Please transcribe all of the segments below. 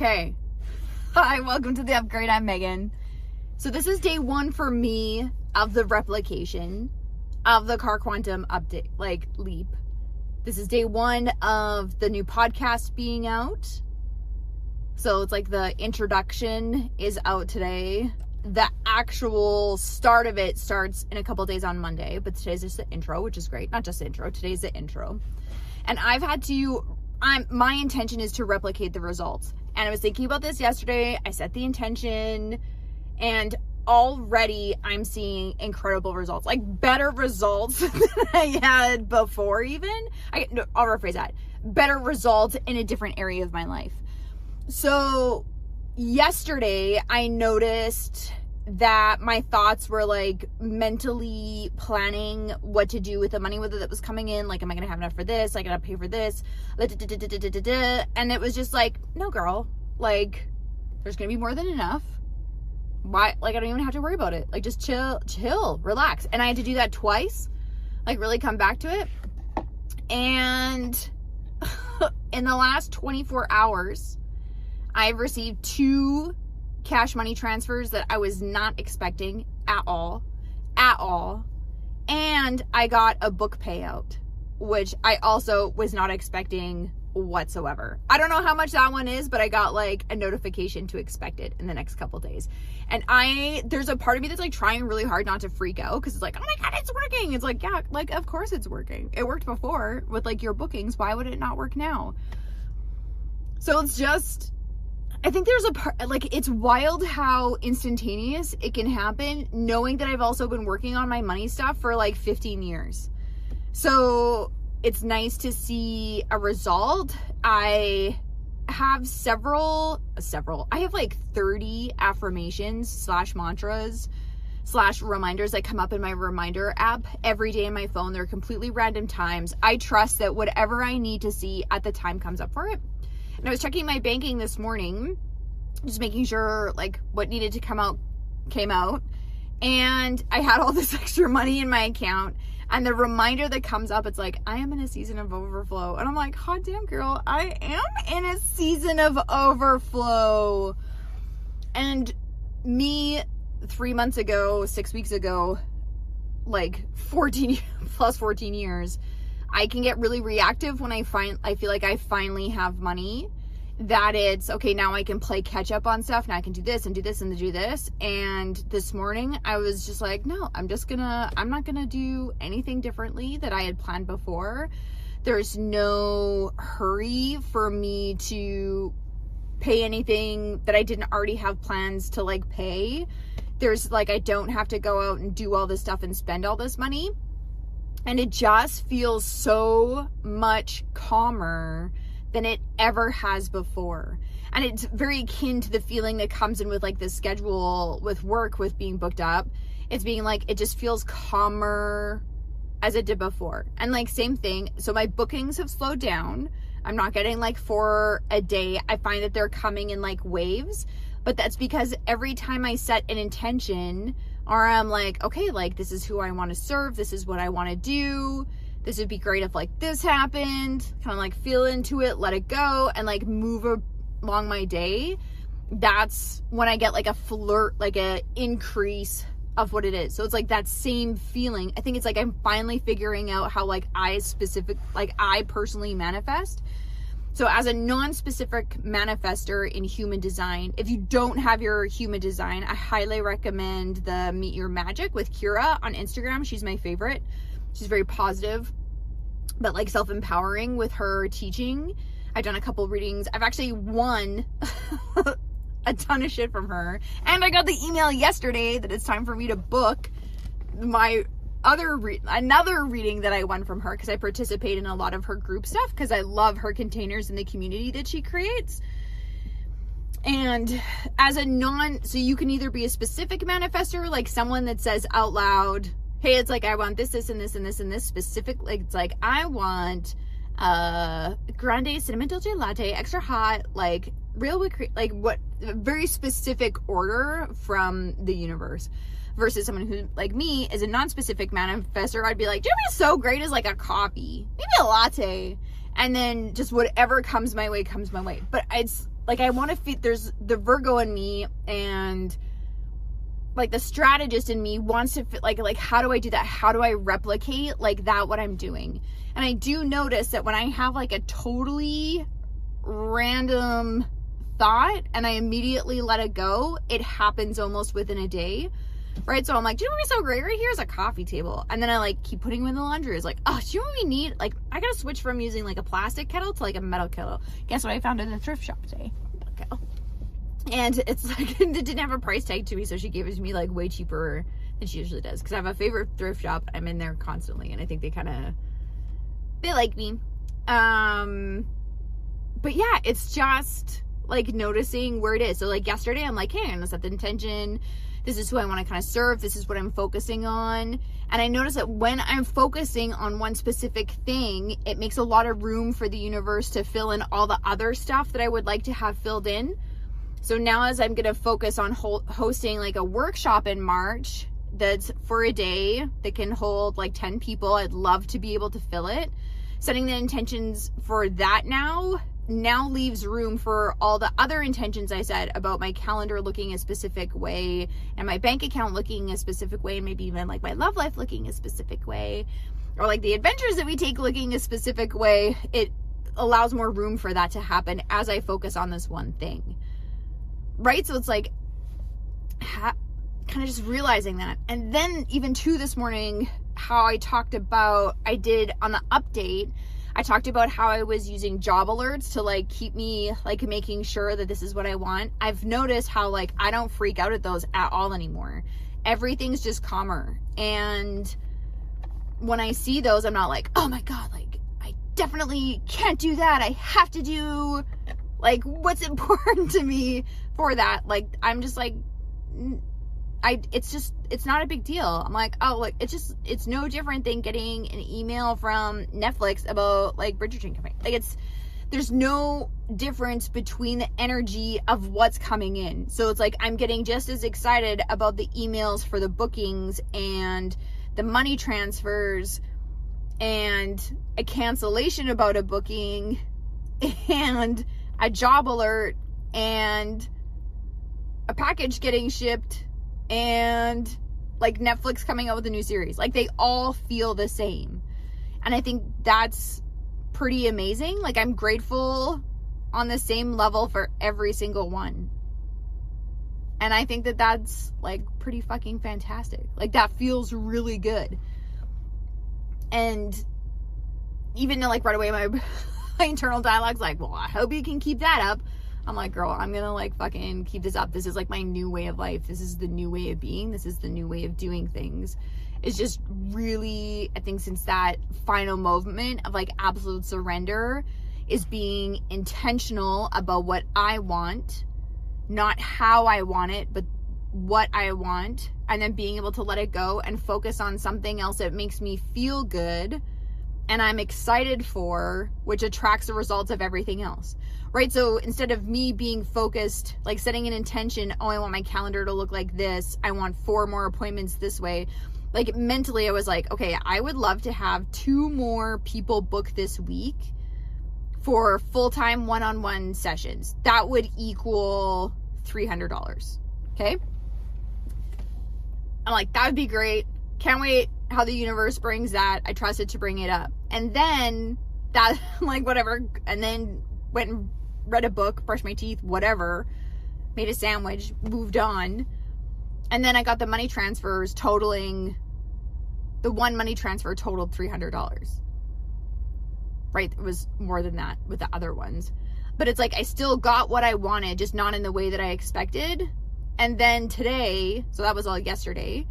Okay. Hi, welcome to the upgrade. I'm Megan. So this is day one for me of the replication of the car quantum update, leap. This is day one of the new podcast being out. So it's like the introduction is out today. The actual start of it starts in a couple days on Monday, but today's just the intro, which is great. Not just the intro, today's the intro. And I've had to, my intention is to replicate the results. And I was thinking about this yesterday. I set the intention and already I'm seeing incredible results, like better results than I had before even. I'll rephrase that. Better results in a different area of my life. So yesterday I noticed that my thoughts were like mentally planning what to do with the money, whether that was coming in, like, am I going to have enough for this? I got to pay for this. And it was just like, no, girl, like, there's going to be more than enough. Why? Like, I don't even have to worry about it. Like, just chill, relax. And I had to do that twice, like really come back to it. And in the last 24 hours, I've received 2 cash money transfers that I was not expecting at all. And I got a book payout, which I also was not expecting whatsoever. I don't know how much that one is, but I got like a notification to expect it in the next couple days. And there's a part of me that's like trying really hard not to freak out, because it's like, oh my God, it's working. It's like, yeah, like, of course it's working. It worked before with like your bookings. Why would it not work now? So it's just, I think there's a part, like, it's wild how instantaneous it can happen, knowing that I've also been working on my money stuff for like 15 years. So it's nice to see a result. I have I have like 30 affirmations / mantras / reminders that come up in my reminder app every day in my phone. They're completely random times. I trust that whatever I need to see at the time comes up for it. And I was checking my banking this morning, just making sure like what needed to come out came out. And I had all this extra money in my account. And the reminder that comes up, it's like, I am in a season of overflow. And I'm like, hot damn girl, I am in a season of overflow. And me 3 months ago, 6 weeks ago, like 14 years, I can get really reactive when I feel like I finally have money, that it's okay, now I can play catch up on stuff. Now I can do this and do this and do this. And this morning I was just like, no, I'm not gonna do anything differently that I had planned before. There's no hurry for me to pay anything that I didn't already have plans to like pay. There's like, I don't have to go out and do all this stuff and spend all this money. And it just feels so much calmer than it ever has before. And it's very akin to the feeling that comes in with like the schedule with work, with being booked up. It's being like, it just feels calmer as it did before. And like, same thing. So my bookings have slowed down. I'm not getting like 4 a day. I find that they're coming in like waves, but that's because every time I set an intention, or I'm like, okay, like, this is who I want to serve. This is what I want to do. This would be great if like this happened, kind of like feel into it, let it go, and like move along my day. That's when I get like a increase of what it is. So it's like that same feeling. I think it's like I'm finally figuring out how like I personally manifest. So as a non-specific manifester in human design, if you don't have your human design, I highly recommend the Meet Your Magic with Kira on Instagram. She's my favorite. She's very positive, but like self-empowering with her teaching. I've done a couple readings. I've actually won a ton of shit from her. And I got the email yesterday that it's time for me to book my another reading that I won from her, because I participate in a lot of her group stuff because I love her containers and the community that she creates. And as so you can either be a specific manifester, like someone that says out loud, hey, it's like, I want this, this, and this, and this, and this specific, like, it's like, I want grande cinnamon dolce latte, extra hot, like real whipped cream, like what, very specific order from the universe. Versus someone who, like me, is a non-specific manifestor. I'd be like, do you know what's so great is like a coffee, maybe a latte, and then just whatever comes my way. But it's Like, I want to fit, there's the Virgo in me, and like the strategist in me wants to fit, like how do I do that? How do I replicate like that, what I'm doing? And I do notice that when I have like a totally random thought and I immediately let it go, it happens almost within a day, right? So I'm like, do you know what would be so great right here is a coffee table. And then I like keep putting them in the laundry. It's like, oh, do you know what we need? Like, I gotta switch from using like a plastic kettle to like a metal kettle. Guess what I found in the thrift shop today? Kettle. And it's like, it didn't have a price tag to me, so she gave it to me like way cheaper than she usually does, because I have a favorite thrift shop. I'm in there constantly, and I think they like me. But yeah, it's just like noticing where it is. So like yesterday, I'm like, hey, I'm gonna set the intention. This is who I want to kind of serve. This is what I'm focusing on. And I notice that when I'm focusing on one specific thing, it makes a lot of room for the universe to fill in all the other stuff that I would like to have filled in. So now as I'm going to focus on hosting like a workshop in March that's for a day that can hold like 10 people, I'd love to be able to fill it. Setting the intentions for that now leaves room for all the other intentions I said about my calendar looking a specific way and my bank account looking a specific way, and maybe even like my love life looking a specific way, or like the adventures that we take looking a specific way. It allows more room for that to happen as I focus on this one thing, right? So it's like kind of just realizing that. And then even too this morning, how I did on the update, I talked about how I was using job alerts to like keep me like making sure that this is what I want. I've noticed how like I don't freak out at those at all anymore. Everything's just calmer. And when I see those, I'm not like, oh my God, like I definitely can't do that. I have to do like what's important to me for that. Like, I'm just like, it's not a big deal. I'm like, oh, like, it's no different than getting an email from Netflix about like Bridgerton coming. Like, there's no difference between the energy of what's coming in. So it's like, I'm getting just as excited about the emails for the bookings and the money transfers and a cancellation about a booking and a job alert and a package getting shipped and like Netflix coming out with a new series. Like, they all feel the same. And I think that's pretty amazing. Like, I'm grateful on the same level for every single one. And I think that that's like pretty fucking fantastic. Like, that feels really good. And even though like right away my internal dialogue's like, well, I hope you can keep that up. I'm like, girl, I'm gonna like fucking keep this up. This is like my new way of life. This is the new way of being. This is the new way of doing things. It's just really, I think since that final moment of like absolute surrender is being intentional about what I want, not how I want it, but what I want, and then being able to let it go and focus on something else that makes me feel good and I'm excited for, which attracts the results of everything else, right? So instead of me being focused, like setting an intention, oh, I want my calendar to look like this, I want 4 more appointments this way, like mentally I was like, okay, I would love to have 2 more people book this week for full-time one-on-one sessions. That would equal $300, okay? I'm like, that would be great. Can't wait how the universe brings that. I trust it to bring it up. And then that, like, whatever. And then went and read a book, brushed my teeth, whatever, made a sandwich, moved on. And then I got the money transfers totaling, the one money transfer totaled $300. Right? It was more than that with the other ones. But it's like, I still got what I wanted, just not in the way that I expected. And then today, so that was all yesterday,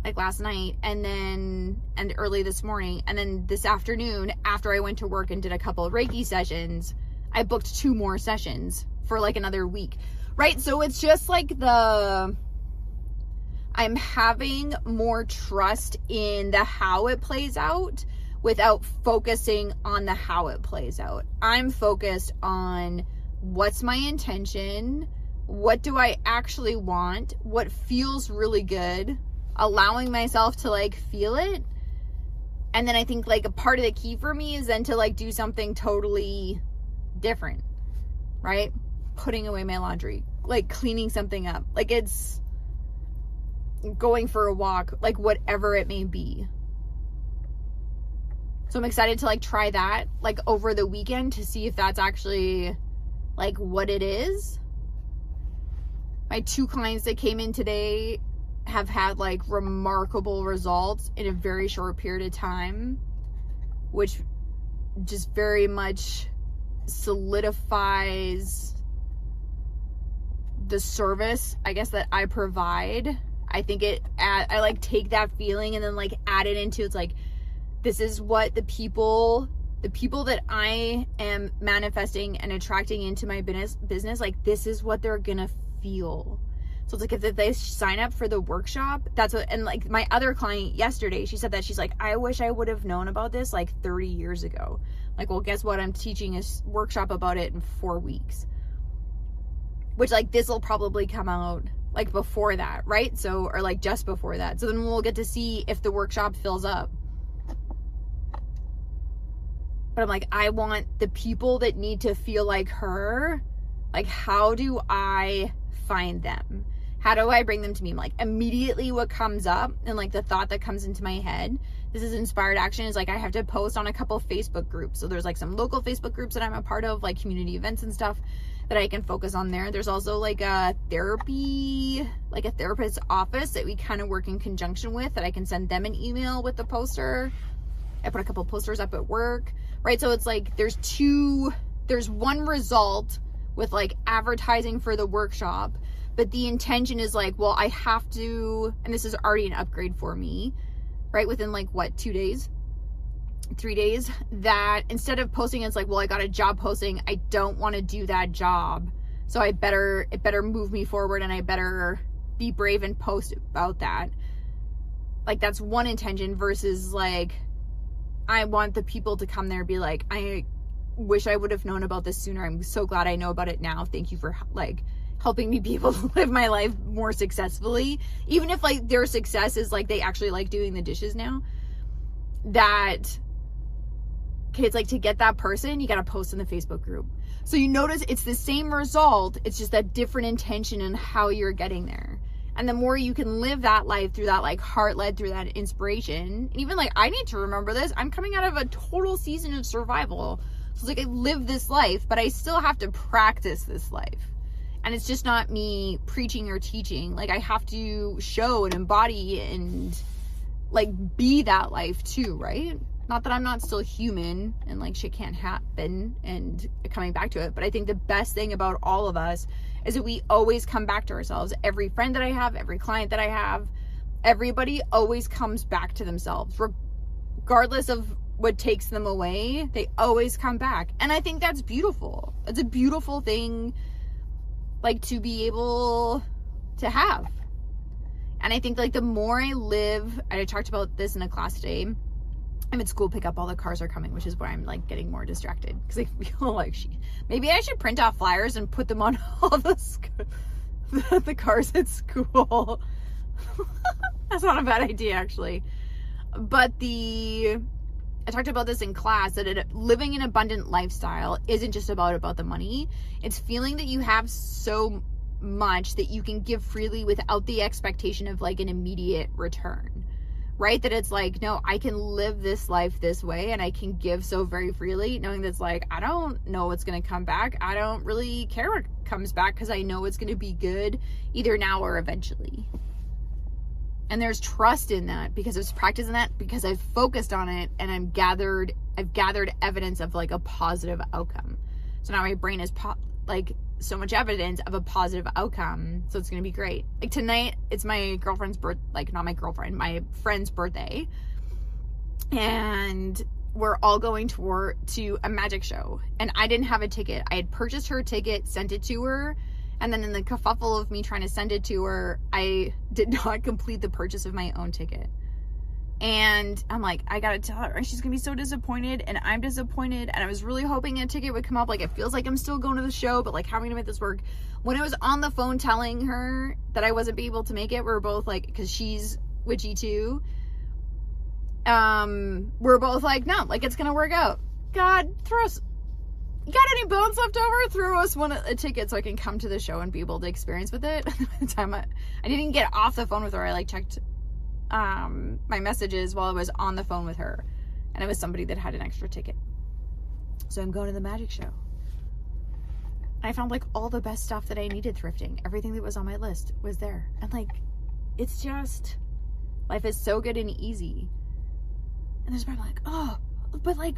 like last night, and early this morning, and then this afternoon, after I went to work and did a couple of Reiki sessions, I booked 2 more sessions for like another week, right? So it's just like I'm having more trust in the how it plays out without focusing on the how it plays out. I'm focused on what's my intention, what do I actually want, what feels really good, allowing myself to like feel it. And then I think like a part of the key for me is then to like do something totally different, right? putting away my laundry, like cleaning something up, like it's going for a walk, like whatever it may be. So I'm excited to like try that like over the weekend to see if that's actually like what it is. My 2 clients that came in today have had like remarkable results in a very short period of time, which just very much solidifies the service, I guess, that I provide. I think I like take that feeling and then like add it into, it's like, this is what the people that I am manifesting and attracting into my business, like this is what they're gonna feel. So it's like if they sign up for the workshop, that's what, and like my other client yesterday, she said that she's like, I wish I would have known about this like 30 years ago. Like, well, guess what? I'm teaching a workshop about it in 4 weeks. Which like this will probably come out like before that, right? So, or like just before that. So then we'll get to see if the workshop fills up. But I'm like, I want the people that need to feel like her. Like, how do I find them? How do I bring them to me? Like immediately what comes up and like the thought that comes into my head, this is inspired action, is like I have to post on a couple Facebook groups. So there's like some local Facebook groups that I'm a part of, like community events and stuff that I can focus on there. There's also like a therapy, like a therapist's office that we kind of work in conjunction with, that I can send them an email with the poster. I put a couple posters up at work, right? So it's like there's one result with like advertising for the workshop, but the intention is like, well, I have to, and this is already an upgrade for me, right? Within like what, 2 days, 3 days, that instead of posting, it's like, well, I got a job posting, I don't want to do that job. So it better move me forward, and I better be brave and post about that. Like that's one intention versus like, I want the people to come there and be like, I wish I would have known about this sooner. I'm so glad I know about it now. Thank you for like helping me be able to live my life more successfully. Even if like their success is like they actually like doing the dishes now. That, okay, it's like to get that person, you got to post in the Facebook group. So you notice it's the same result. It's just that different intention and how you're getting there. And the more you can live that life through that like heart-led, through that inspiration, and even like I need to remember this, I'm coming out of a total season of survival. So it's like I live this life, but I still have to practice this life. And it's just not me preaching or teaching. Like I have to show and embody and like be that life too, right? Not that I'm not still human and like shit can't happen and coming back to it. But I think the best thing about all of us is that we always come back to ourselves. Every friend that I have, every client that I have, everybody always comes back to themselves. Regardless of what takes them away, they always come back. And I think that's beautiful. It's a beautiful thing, like, to be able to have. And I think like the more I live, I talked about this in a class today. I'm at school pickup, all the cars are coming, which is where I'm like getting more distracted because I feel like maybe I should print off flyers and put them on all the cars at school. That's not a bad idea actually. But I talked about this in class, that living an abundant lifestyle isn't just about the money. It's feeling that you have so much that you can give freely without the expectation of like an immediate return. Right? That it's like, no, I can live this life this way and I can give so very freely, knowing that's like, I don't know what's going to come back. I don't really care what comes back because I know it's going to be good either now or eventually. And there's trust in that because I was practicing that, because I've focused on it and I've gathered evidence of like a positive outcome. So now my brain is like so much evidence of a positive outcome, so it's gonna be great. Like tonight, it's my girlfriend's my friend's birthday, and we're all going to a magic show. And I didn't have a ticket. I had purchased her a ticket, sent it to her, and then in the kerfuffle of me trying to send it to her, I did not complete the purchase of my own ticket. And I'm like, I gotta tell her, she's gonna be so disappointed, and I'm disappointed, and I was really hoping a ticket would come up. Like, it feels like I'm still going to the show, but like, how am I gonna make this work? When I was on the phone telling her that I wasn't able to make it, we were both like, because she's witchy too, we're both like, no, like, it's gonna work out. God, got any bones left over? Throw us a ticket so I can come to the show and be able to experience with it. By the time I didn't get off the phone with her. I like checked my messages while I was on the phone with her, and it was somebody that had an extra ticket. So I'm going to the magic show. I found like all the best stuff that I needed thrifting. Everything that was on my list was there. And like, it's just, life is so good and easy. And there's probably like, oh, but like,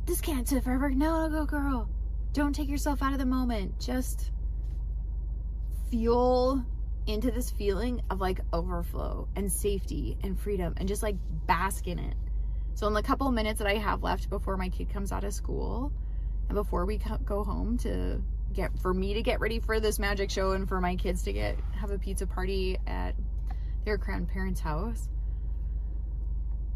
this can't sit forever. No, go girl. Don't take yourself out of the moment. Just feel into this feeling of like overflow and safety and freedom and just like bask in it. So in the couple of minutes that I have left before my kid comes out of school and before we go home for me to get ready for this magic show and for my kids to have a pizza party at their grandparents' house,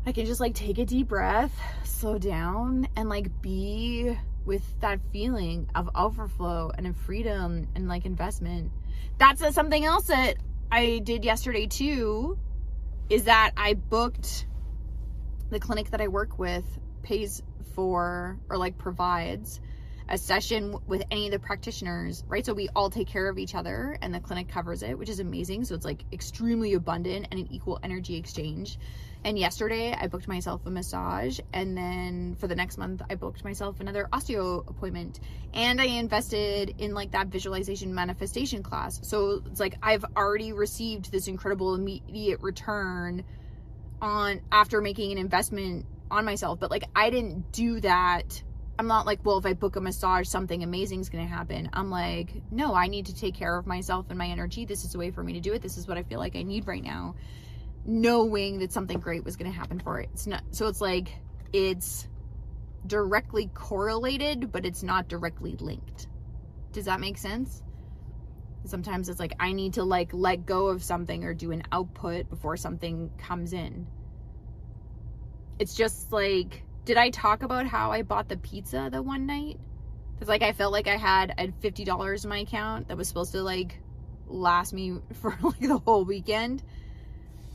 I can just like take a deep breath, slow down, and like be with that feeling of overflow and of freedom and like investment. That's something else that I did yesterday too, is that I booked the clinic that I work with pays for or like provides a session with any of the practitioners, right? So we all take care of each other and the clinic covers it, which is amazing. So it's like extremely abundant and an equal energy exchange. And yesterday I booked myself a massage, and then for the next month I booked myself another osteo appointment, and I invested in like that visualization manifestation class. So it's like I've already received this incredible immediate return after making an investment on myself. But like, I didn't do that. I'm not like, well, if I book a massage, something amazing is going to happen. I'm like, no, I need to take care of myself and my energy. This is a way for me to do it. This is what I feel like I need right now, knowing that something great was going to happen for it. It's not, so it's like, it's directly correlated, but it's not directly linked. Does that make sense? Sometimes it's like, I need to like let go of something or do an output before something comes in. It's just like, did I talk about how I bought the pizza the one night? Because like, I felt like I had $50 in my account that was supposed to like last me for like the whole weekend.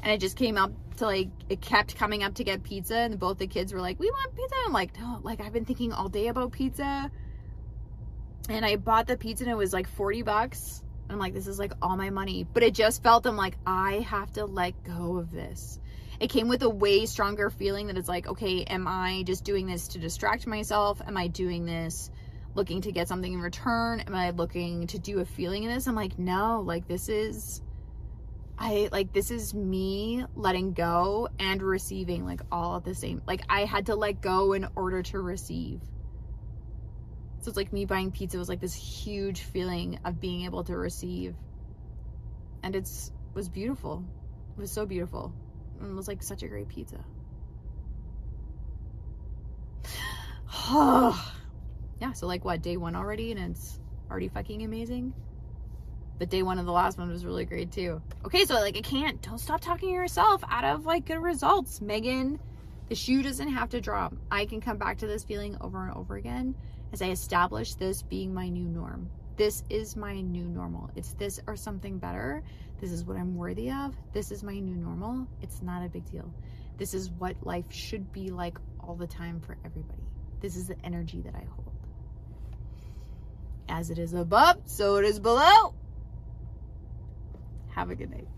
And it just came up to like, it kept coming up to get pizza, and both the kids were like, we want pizza. I'm like, no, like I've been thinking all day about pizza. And I bought the pizza and it was like $40. I'm like, this is like all my money. But it just felt, I'm like, I have to let go of this. It came with a way stronger feeling that it's like, okay, am I just doing this to distract myself? Am I doing this looking to get something in return? Am I looking to do a feeling in this? I'm like, no, like this is me letting go and receiving like all at the same, like I had to let go in order to receive. So it's like me buying pizza was like this huge feeling of being able to receive. And was beautiful. It was so beautiful. And it was like such a great pizza. Yeah, so like what, day one already, and it's already fucking amazing? But day one of the last one was really great too. Okay, so like don't stop talking yourself out of like good results, Megan. The shoe doesn't have to drop. I can come back to this feeling over and over again as I establish this being my new norm. This is my new normal. It's this or something better. This is what I'm worthy of. This is my new normal. It's not a big deal. This is what life should be like all the time for everybody. This is the energy that I hold. As it is above, so it is below. Have a good night.